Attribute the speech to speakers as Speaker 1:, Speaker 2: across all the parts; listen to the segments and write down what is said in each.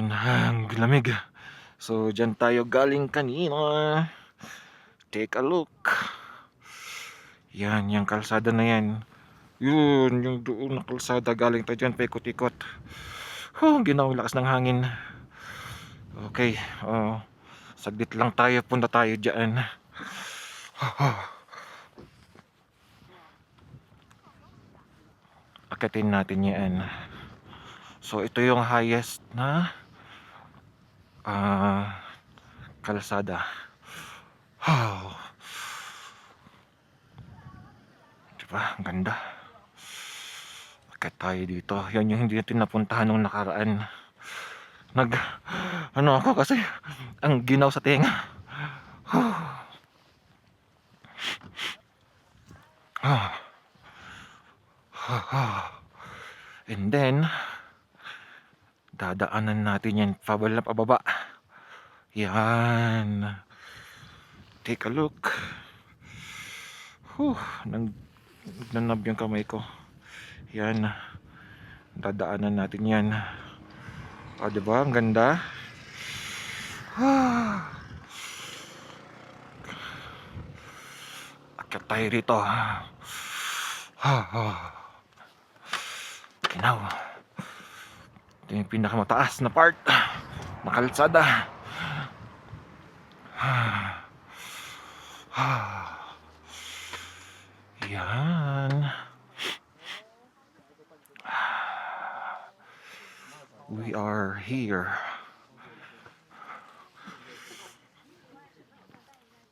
Speaker 1: Yan, ang lamig. So, dyan tayo galing kanina. Take a look. Yan, yung kalsada na yan. Yun, yung doon na kalsada. Galing tayo dyan, paikot-ikot. Ginaw, lakas ng hangin. Okay, saglit lang tayo, punta tayo dyan. Akitin natin yan. So, ito yung highest na kalsada. Diba? Ang ganda. Akit tayo dito. Yan yung hindi natin napuntahan nung nakaraan. Ano ako kasi ang ginaw sa tenga. And then dadaanan natin yan pababa. Yan. Take a look. Nagnanab yung kamay ko. Yan. Dadaanan natin yan. Diba? Ang ganda. Akyat tayo rito. Ginaw. Ito yung pinakamataas na part na kalsada. Yan. We are here.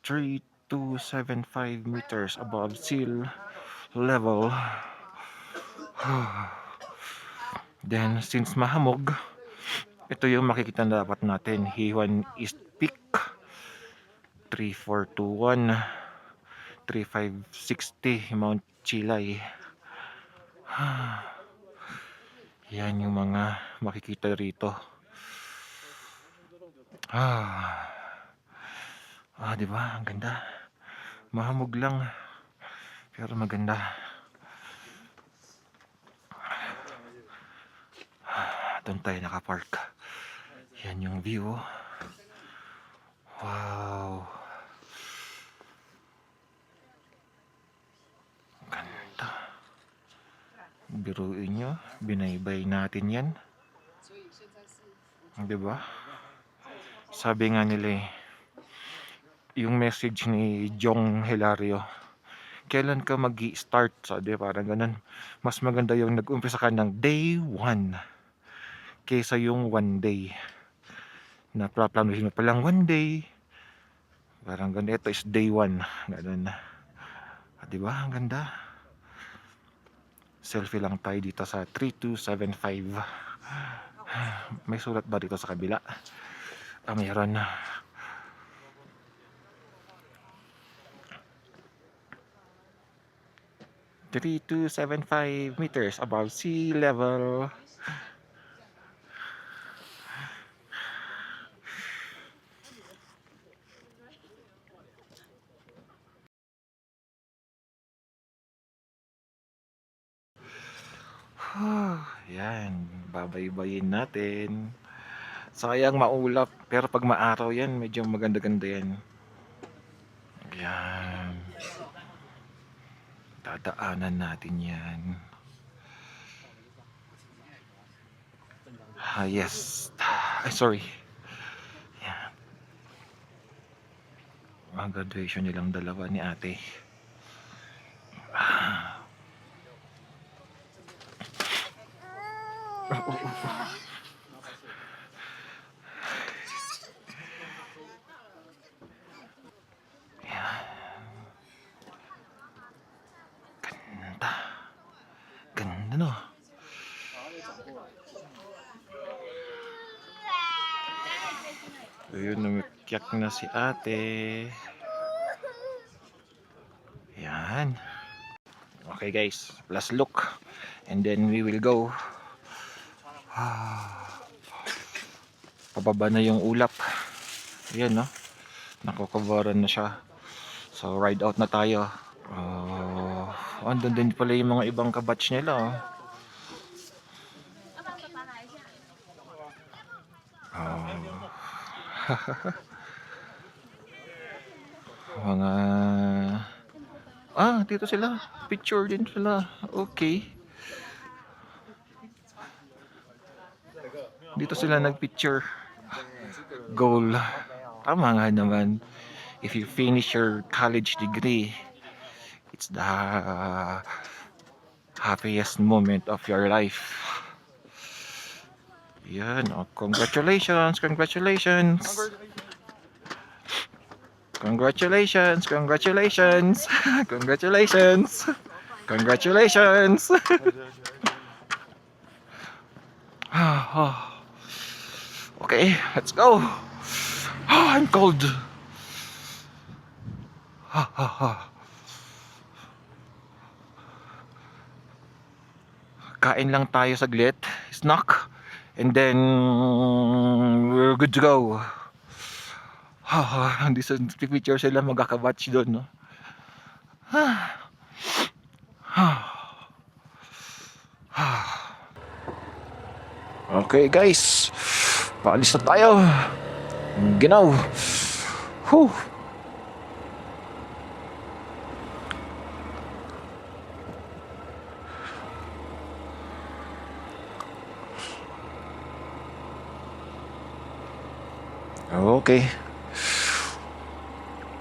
Speaker 1: 3275 meters above sea level. Then since mahamog, ito yung makikita na dapat natin. Hiwan East Peak 3421 3560 Mount Chilay. Yan yung mga makikita rito. Diba? Ang ganda. Mahamog lang pero maganda. Doon tayo nakapark. Yan yung view. Wow. Ganda. Biruin nyo, binaybay natin yan. Diba? Sabi nga nila yung message ni Jong Hilario, kailan ka mag-i-start? Sabi parang ganun. Mas maganda yung nag-umpisa ka ng day 1 kaysa yung 1 day na plaplanuhin mo palang 1 day. Parang ganun. Ito is day 1. Ganun. Diba? Ang ganda. Selfie lang tayo dito sa 3275. May sulat ba dito sa kabila? Mayroon na. Three to 7.5 meters above sea level. Yan, babaybayin natin. Sayang maulap, pero pag maaraw yan, medyo maganda-ganda yan. Yan. Dadaanan natin yan. Yes. Ay, sorry. Yan. Ang graduation nilang dalawa ni ate. Ganda. Ganda, no? Ayun, namikyak na si ate. Yan. Okay guys, last look. And then we will go. Pababa na yung ulap. Ayan, no? Nakocoveran na siya. So ride out na tayo. Andun din pala yung mga ibang kabatch nila. Mga dito sila. Picture din sila. Okay. Dito sila nagpicture. Goal. Tama nga naman. If you finish your college degree, it's the happiest moment of your life. Yan. Oh, congratulations. Congratulations. Congratulations. Congratulations. Congratulations. Congratulations. Okay, let's go. I'm cold. Kain lang tayo saglit, snack, and then we're good to go. Hindi sa picture sila magkakabatch doon, no? Okay guys, paalis na tayo. Ginaw. Whew. Okay.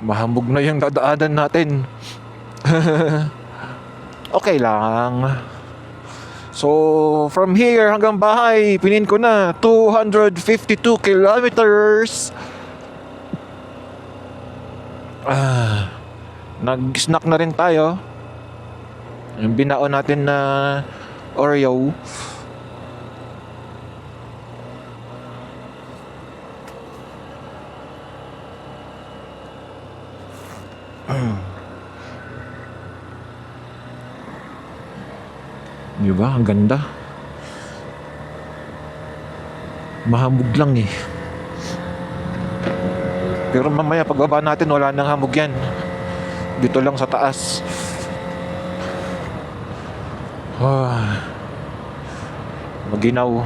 Speaker 1: Mahambog na yung dadaanan natin. Okay lang. So, from here hanggang bahay, pinin ko na 252 kilometers. Nag-snack na rin tayo. Yung binaon natin na Oreo. Diba? Ang ganda. Mahamog lang eh. Pero mamaya pagbaba natin wala nang hamog yan. Dito lang sa taas. Maginaw.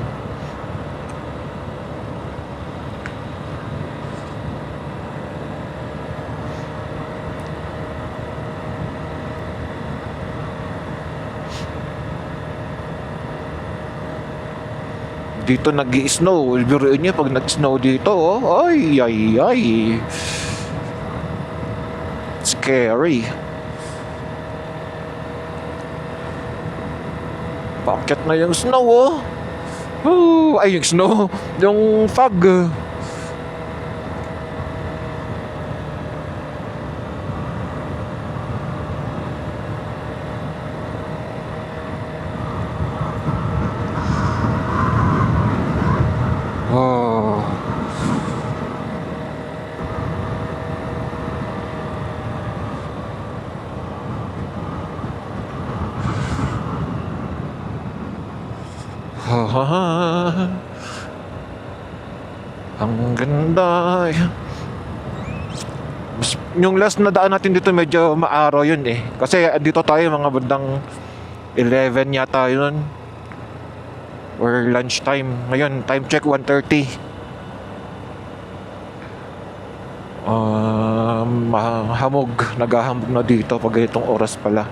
Speaker 1: Dito nag-i-snow. Biruin niyo pag nag-snow dito, oh. Ay, ay, ay. Scary. Paakyat na yung snow, oh. Ay, yung snow. Yung fog. Ang ganda. Yung last na daan natin dito medyo maaraw yun eh. Kasi dito tayo mga bandang 11 yata yun. Or lunch time. Ngayon, time check 1:30. Hamog. Naghahamog na dito pag ganitong oras pala.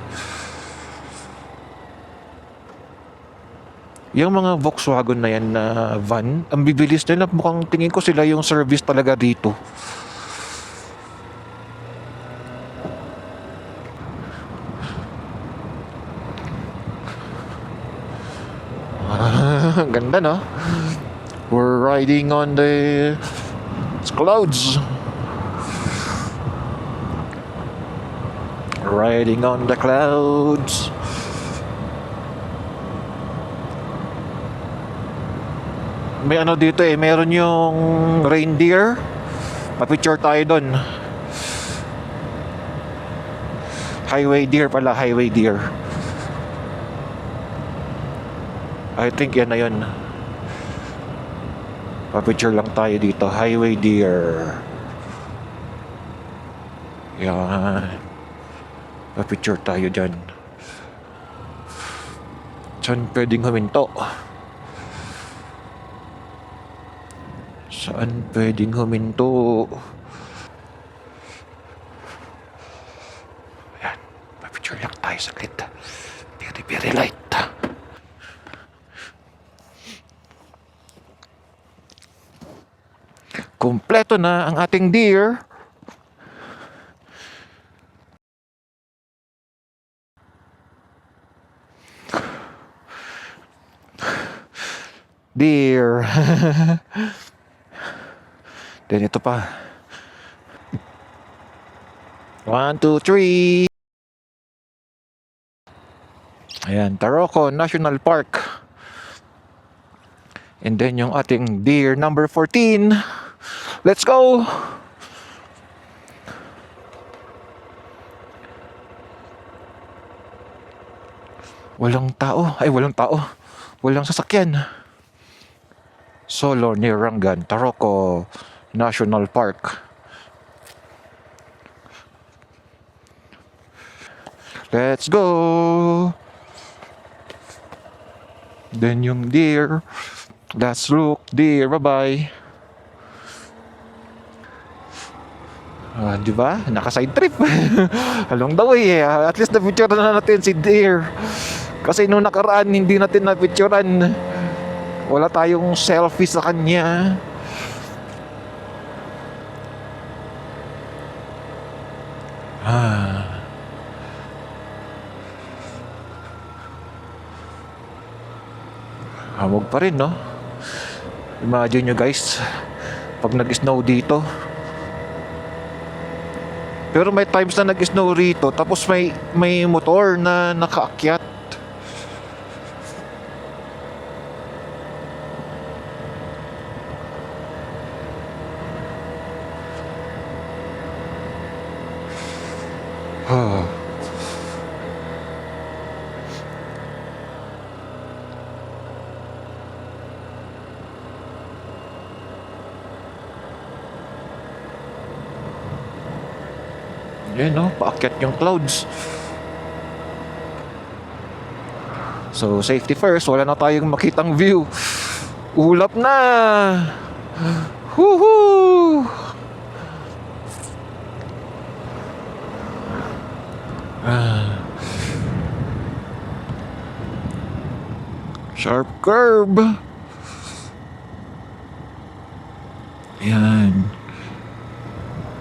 Speaker 1: Yung mga Volkswagen na yan na van, ang bibilis nila. Mukhang tingin ko sila yung service talaga dito. Ganda, no? We're riding on the clouds. Riding on the clouds. May ano dito eh, meron yung reindeer. Pa-picture tayo doon. Highway deer pala, highway deer. I think yan na yun. Pa-picture lang tayo dito, highway deer. Yan. Pa-picture tayo dyan. Saan pwedeng huminto? Saan pwedeng huminto? Ayan, papicture lang tayo saglit. Very, very light. Kumpleto na ang ating deer. Deer. Then ito pa. 1, 2, 3. Ayan, Taroko National Park. And then yung ating deer number 14. Let's go! Walang tao. Ay, walang tao. Walang sasakyan. Solo near Rangan, Taroko National Park. Let's go! Then yung deer. Let's look, deer. Bye-bye. Di ba? Naka-side trip. Along the way, at least na-picture na natin si deer. Kasi nung nakaraan, hindi natin na-picturean. Wala tayong selfie sa kanya. Hamog pa rin, no? Imagine nyo guys, pag nag-snow dito. Pero may times na nag-snow rito, tapos may motor na nakaakyat. Yan, no? Paakyat yung clouds. So, safety first. Wala na tayong makitang view. Ulap na! Woohoo! Sharp curve. Yan.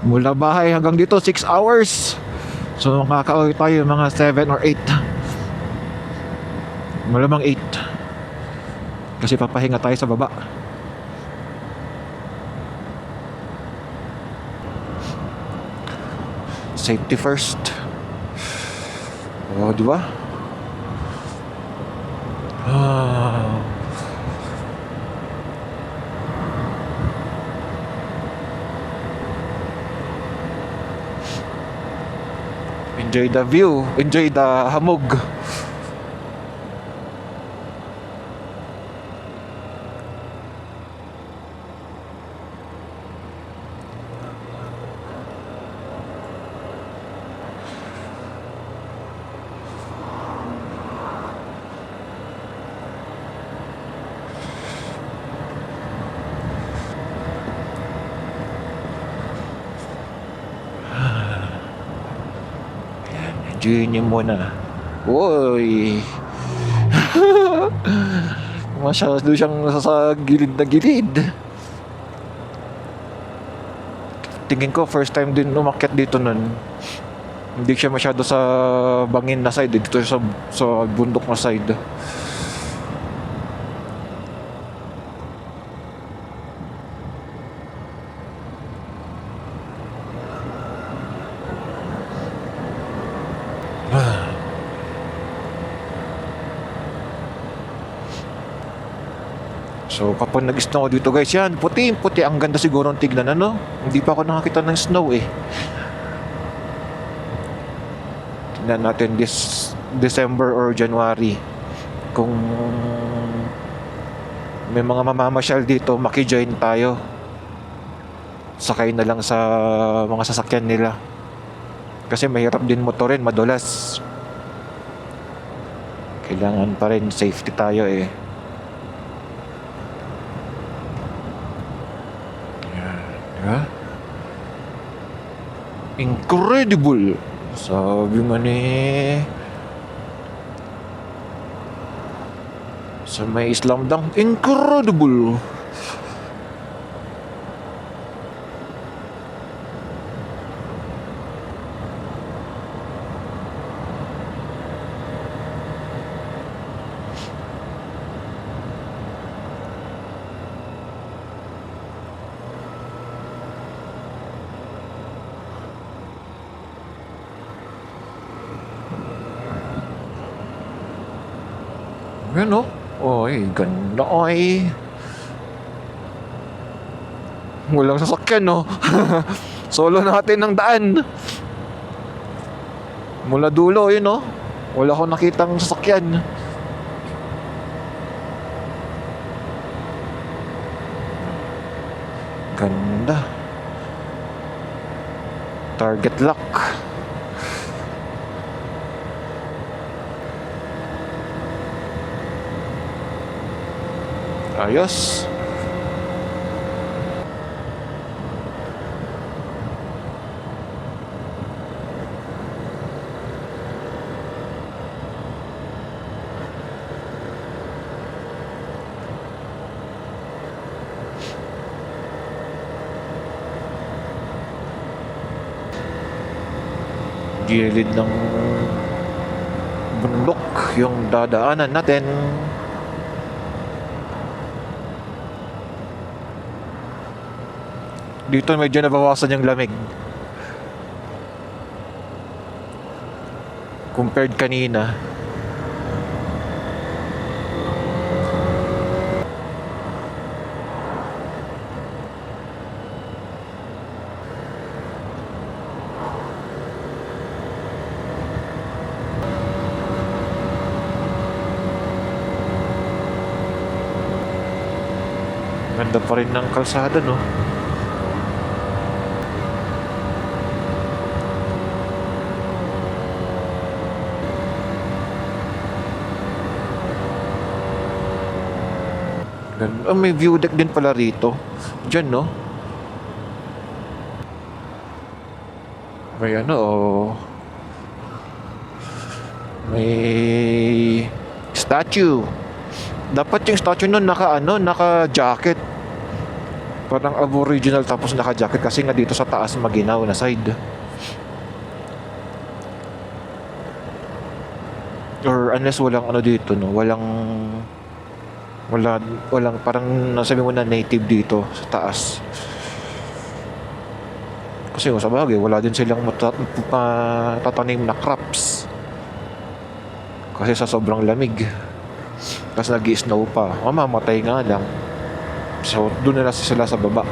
Speaker 1: Mula bahay hanggang dito 6 hours. So makakauwi tayo mga 7 or 8. Malamang 8. Kasi papahinga tayo sa baba. Safety first. Oh, di ba? Enjoy the view, enjoy the hamog. Enjoy niyo muna. Uy. Masyado siyang sa gilid na gilid. Tingin ko first time din umakyat dito nun. Hindi siya masyado sa bangin na side, dito sa bundok na side. So kapag nag-snow dito guys, yan, puti-puti, ang ganda siguro ng tignan, ano? Hindi pa ako nakakita ng snow eh. Tignan natin this December or January. Kung may mga mamamasyal dito, maki-join tayo. Sakay na lang sa mga sasakyan nila. Kasi mahirap din motorin, madulas. Kailangan pa rin safety tayo eh. Ha? Incredible! Sabi nga ni... Sa may Islam dang, incredible! Yan o. Oy, ganda oy. Walang sasakyan no. Solo natin ng daan. Mula dulo yun no. Wala akong nakitang sasakyan. Ganda. Target lock. Ayos. Gilid ng bundok yung dadaanan natin. Dito medyo nabawasan yung lamig compared kanina. Ganda pa rin ng kalsada no. May view deck din pala rito. Diyan no. May ano oh. May statue. Dapat yung statue nun naka jacket. Parang aboriginal tapos naka jacket kasi nga dito sa taas maginaw na side. Or unless walang ano dito no, walang parang nasabi mo na native dito sa taas. Kasi sa bagay wala din silang matatanim na crops. Kasi sa sobrang lamig. Tapos nag-i-snow pa. Mamatay nga lang. So doon na sila sa baba.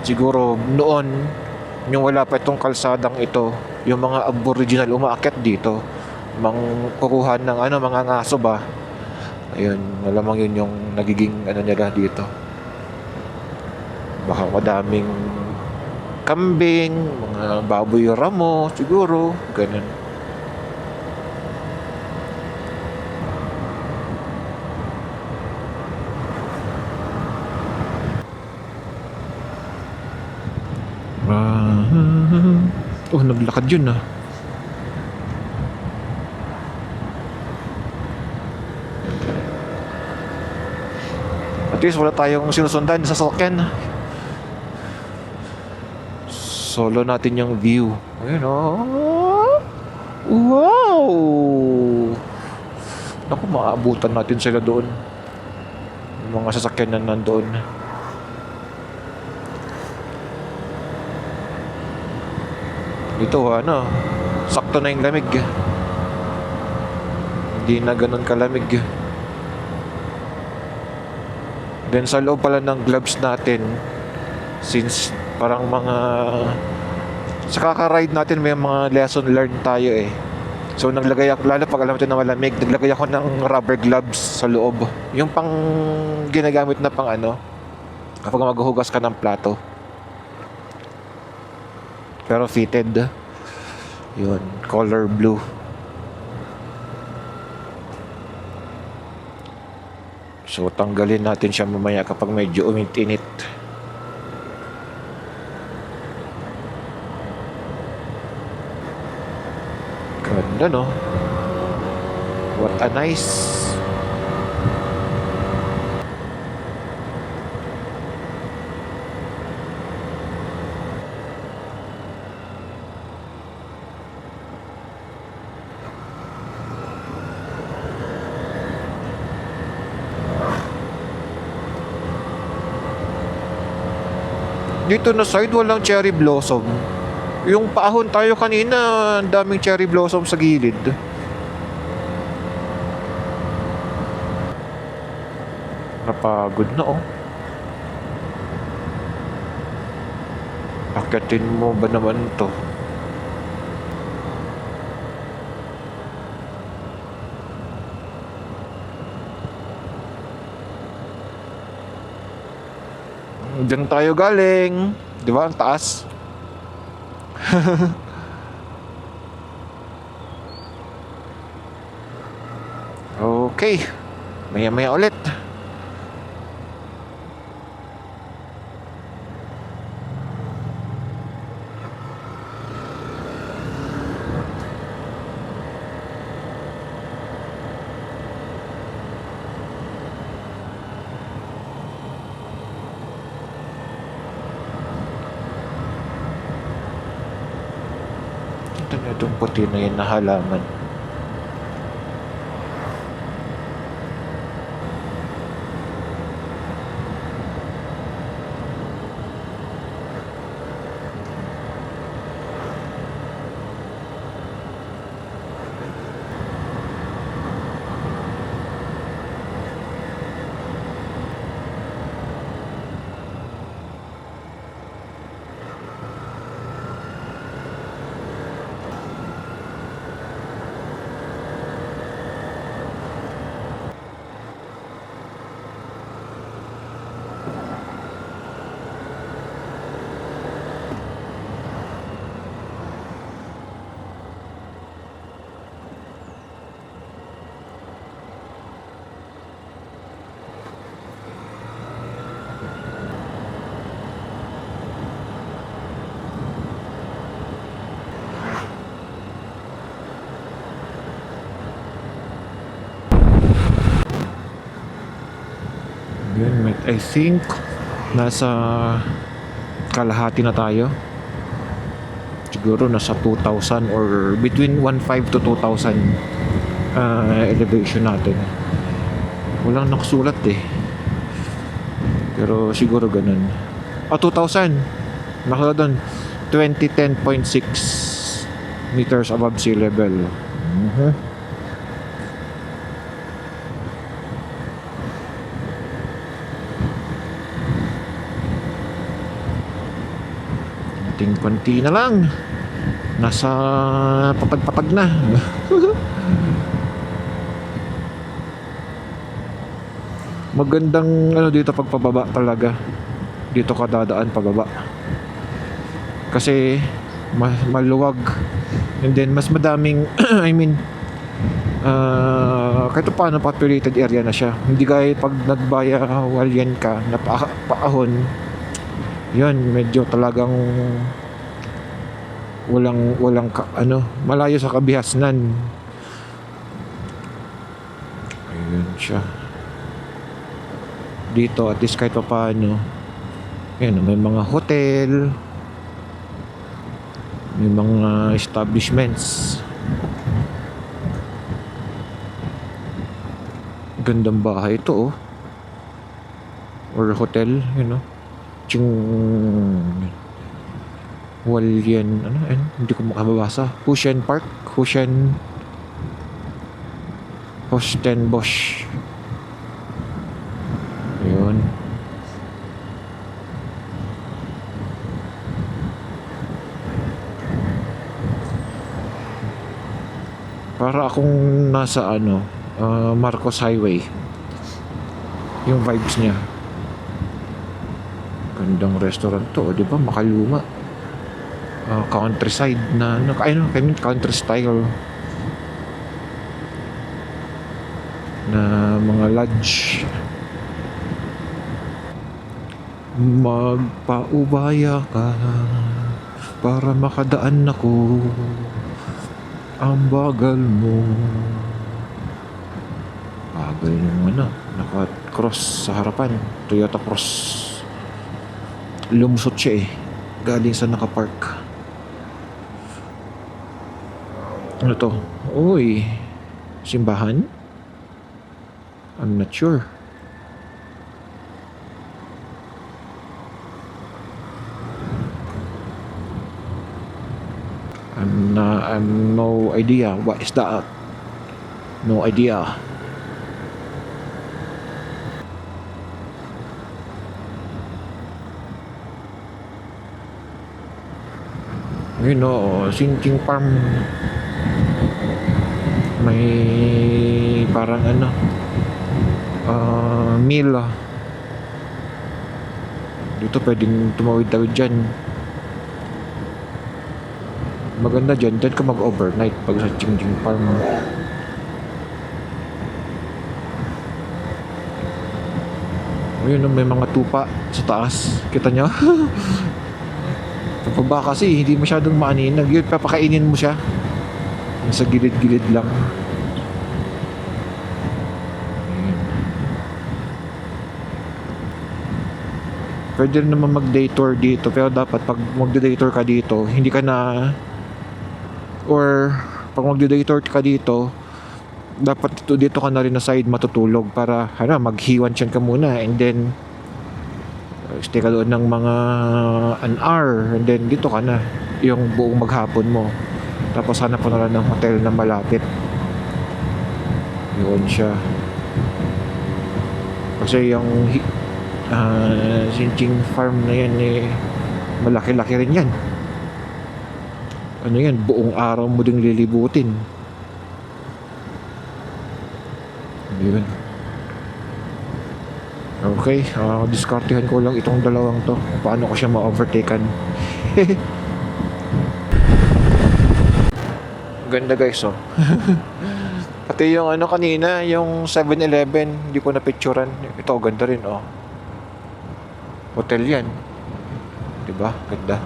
Speaker 1: Siguro noon yung wala pa itong kalsadang ito, yung mga aboriginal umaakyat dito kukuha ng mga ngaso ba. Ayun, malamang yun yung nagiging nila dito. Baka madaming kambing, mga baboy ramo, siguro, ganun. Oh, naglakad yun ah. At least wala tayong sinusundan sa sasakyan. Solo natin yung view. Ayun oh. Wow! Naku, maabutan natin sila doon. Yung mga sasakyan na nandoon. Dito sakto na yung lamig. Hindi na ganun kalamig. Then sa loob pala ng gloves natin, since parang sa kaka-ride natin may mga lesson learned tayo eh. So naglagay ako, lalo pag alam natin na malamig, naglagay ako ng rubber gloves sa loob. Yung pang ginagamit na pang kapag maghuhugas ka ng plato. Pero fitted. Yun, color blue. So tanggalin natin siya mamaya kapag medyo uminit-init. Ganda, no? What a nice. Dito na side walang cherry blossom. Yung paahon tayo kanina, ang daming cherry blossom sa gilid. Napagod na, oh. Akyatin mo ba naman to? Diyan tayo galing. Di ba? Ang taas. Okay. Maya-maya ulit. Ito na itong puti na yun na halaman. Yun, I think nasa kalahati na tayo. Siguro nasa 2,000 or between 1,500 to 2,000 elevation natin. Walang nakasulat eh. Pero siguro ganun. 2,000. Nakasulat doon 2010.6 meters above sea level. Konti na lang. Nasa papag-papag na. Magandang ano dito pagpababa talaga. Dito ka dadaan pababa. Kasi maluwag. And then mas madaming I mean kahit paano populated area na siya. Hindi gaya pag nagbayawalyan ka na paahon. Yun, medyo talagang walang malayo sa kabihasnan. Ayun siya. Dito at least kahit pa paano, ayun, may mga hotel, may mga establishments. Gandang bahay ito, oh. Or hotel, you know. Walyan, hindi ko makababasa. Hostenbosch. Ayun. Para akong nasa Marcos Highway. Yung vibes niya. Gandang restaurant to, di ba? Makaluma. Countryside na country style na mga lodge. Magpaubaya ka para makadaan ako. Ang bagal mo. Bagal yung naka-cross sa harapan. Toyota Cross. Lumusot siya eh. Galing sa nakapark. Ano to? Uy. Simbahan? I'm not sure. I'm no idea. What is that? No idea. You know, Sinking Farm. May parang meal. Dito pwedeng tumawid-tawid dyan. Maganda dyan ka mag-overnight pag sa Sinking Farm. Ayun, may mga tupa sa taas. Kita nyo? Pababa kasi hindi masyadong maaninag. Yun, papakainin mo siya. Sa gilid-gilid lang. Pwede rin naman mag-day tour dito. Pero dapat pag mag-day tour ka dito, hindi ka na... Or pag mag-day tour ka dito, dapat dito ka na rin na side matutulog para maghiwan siyan ka muna. And then, stay ka doon ng mga an hour. And then, dito ka na. Yung buong maghapon mo. Tapos hanap po na lang ng hotel na malapit. Yun siya. Kasi yung Sinking Farm na yan malaki-laki rin yan. Ano yan, buong araw mo ding lilibutin. Yun. Okay, diskartehan ko lang itong dalawang to. Paano ko siya ma-overtaken. Ganda guys, oh. Pati yung kanina, yung 7-Eleven, hindi ko na-picturean. Ito, ganda rin, oh. Hotel yan. Diba? Ganda.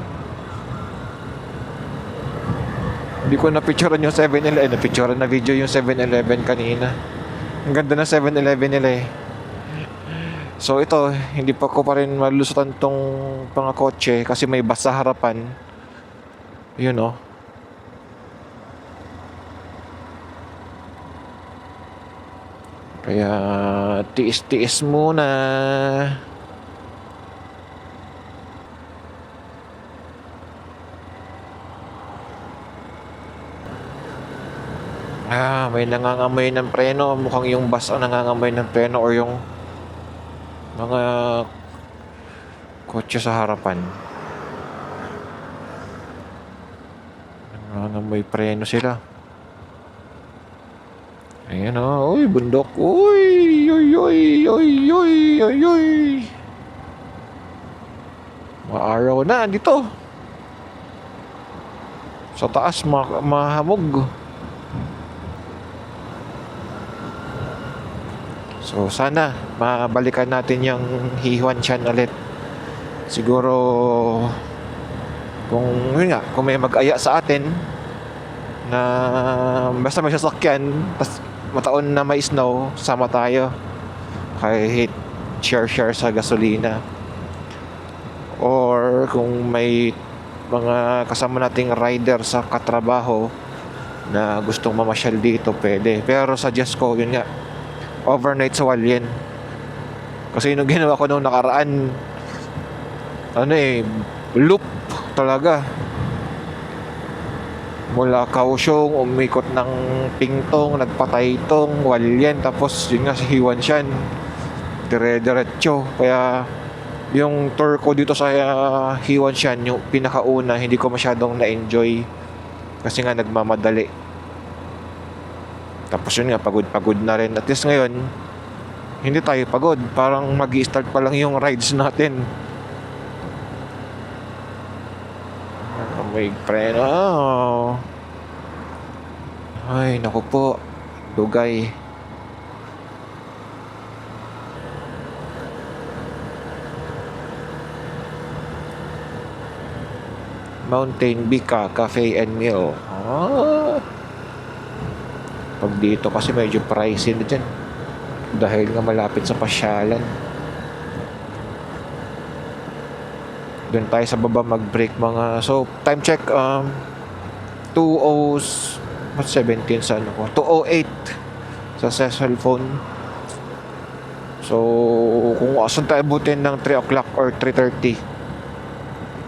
Speaker 1: Hindi ko na-picturean yung 7-Eleven. Na-picturean na video yung 7-Eleven kanina. Ang ganda na 7-Eleven nila eh. So ito, hindi pa ko pa rin malulusutan tong mga kotse kasi may bus sa harapan. Yun, oh. Kaya tiis-tiis muna. May nangangamoy ng preno. Mukhang yung bus ang nangangamoy ng preno or yung mga kotse sa harapan. Nangangamoy preno sila. Ayan o. Uy, bundok. Uy, uy, uy, uy, uy, uy, uy. Maaraw na dito. Sa taas, mahamog. So sana mabalikan natin yung Hiwan Chan ulit. Siguro kung may mag-aya sa atin na basta may sasakyan tas mataon na may snow, sama tayo. Kahit share sa gasolina. Or kung may mga kasama nating rider sa katrabaho na gustong mamasyal dito, pwede. Pero suggest ko, yun nga, overnight sa Hualien. Kasi nung ginawa ko nung nakaraan, loop talaga. Mula Kaohsiung, umikot ng Pingtong, nagpa-Taitung, Hualien, tapos yun nga si Hiwan Shan. Dire-diretso. Kaya yung tour ko dito sa Hiwan Shan, yung pinakauna, hindi ko masyadong na-enjoy. Kasi nga nagmamadali. Tapos yun nga, pagod na rin. At least ngayon, hindi tayo pagod. Parang mag-i-start pa lang yung rides natin. May preno. Ay, naku po. Dugay. Mountain Bika Cafe and Meal. Pag dito kasi medyo pricey na dyan. Dahil nga malapit sa pasyalan. Doon tayo sa baba mag-break mga... So, time check, 17 sa ano ko? 2:08 sa cellphone. So, kung asan tayo butin ng 3 o'clock or 3:30,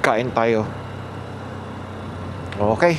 Speaker 1: kain tayo. Okay.